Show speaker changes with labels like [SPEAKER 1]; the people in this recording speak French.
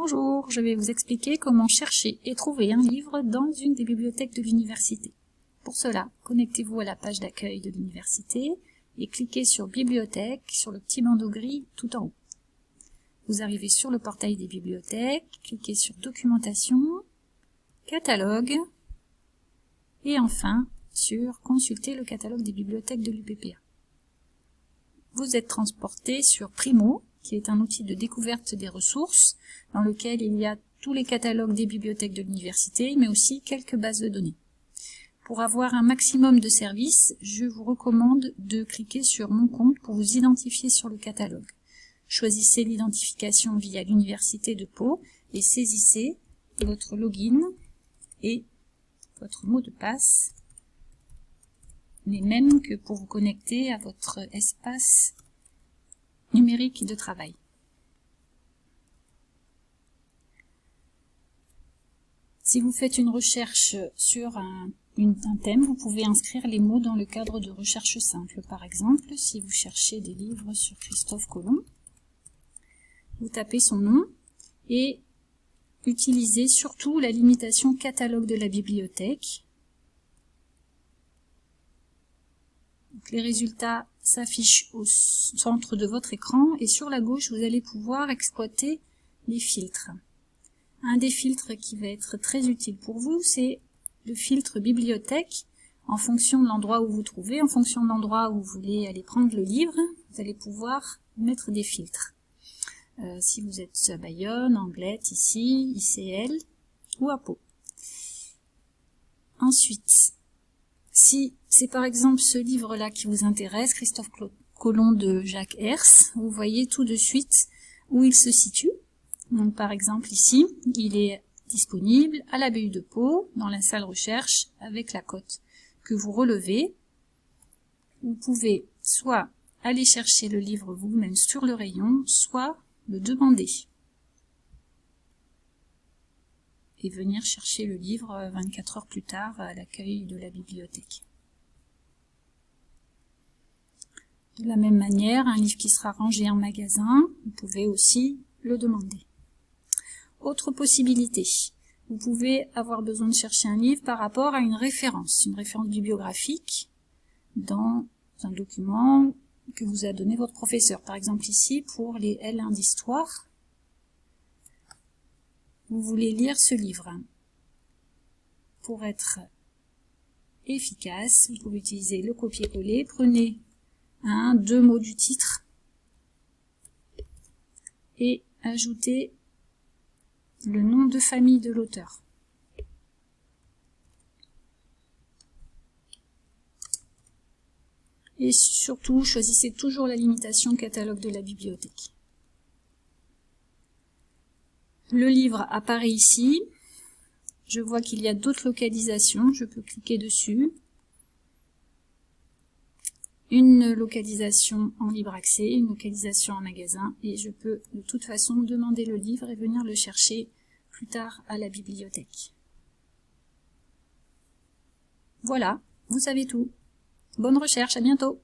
[SPEAKER 1] Bonjour, je vais vous expliquer comment chercher et trouver un livre dans une des bibliothèques de l'université. Pour cela, connectez-vous à la page d'accueil de l'université et cliquez sur Bibliothèque sur le petit bandeau gris tout en haut. Vous arrivez sur le portail des bibliothèques, cliquez sur Documentation, Catalogue et enfin sur Consulter le catalogue des bibliothèques de l'UPPA. Vous êtes transporté sur Primo, qui est un outil de découverte des ressources, dans lequel il y a tous les catalogues des bibliothèques de l'université, mais aussi quelques bases de données. Pour avoir un maximum de services, je vous recommande de cliquer sur Mon compte pour vous identifier sur le catalogue. Choisissez l'identification via l'Université de Pau et saisissez votre login et votre mot de passe, les mêmes que pour vous connecter à votre espace numérique de travail. Si vous faites une recherche sur un thème, vous pouvez inscrire les mots dans le cadre de recherche simple. Par exemple, si vous cherchez des livres sur Christophe Colomb, vous tapez son nom et utilisez surtout la limitation catalogue de la bibliothèque. Donc, les résultats s'affichent au centre de votre écran et sur la gauche, vous allez pouvoir exploiter les filtres. Un des filtres qui va être très utile pour vous, c'est le filtre bibliothèque. En fonction de l'endroit où vous trouvez, en fonction de l'endroit où vous voulez aller prendre le livre, vous allez pouvoir mettre des filtres. Si vous êtes à Bayonne, Anglet, ici, ICL ou à Pau. Ensuite, si c'est par exemple ce livre-là qui vous intéresse, Christophe Colomb de Jacques Herse, vous voyez tout de suite où il se situe. Donc par exemple ici, il est disponible à l'abbaye de Pau, dans la salle recherche, avec la cote que vous relevez. Vous pouvez soit aller chercher le livre vous-même sur le rayon, soit le demander et venir chercher le livre 24 heures plus tard à l'accueil de la bibliothèque. De la même manière, un livre qui sera rangé en magasin, vous pouvez aussi le demander. Autre possibilité, vous pouvez avoir besoin de chercher un livre par rapport à une référence bibliographique dans un document que vous a donné votre professeur. Par exemple ici, pour les L1 d'histoire, vous voulez lire ce livre. Pour être efficace, vous pouvez utiliser le copier-coller, prenez deux mots du titre et ajoutez le nom de famille de l'auteur. Et surtout, choisissez toujours la limitation catalogue de la bibliothèque. Le livre apparaît ici. Je vois qu'il y a d'autres localisations. Je peux cliquer dessus. Une localisation en libre accès, une localisation en magasin. Et je peux de toute façon demander le livre et venir le chercher plus tard à la bibliothèque. Voilà, vous savez tout. Bonne recherche, à bientôt!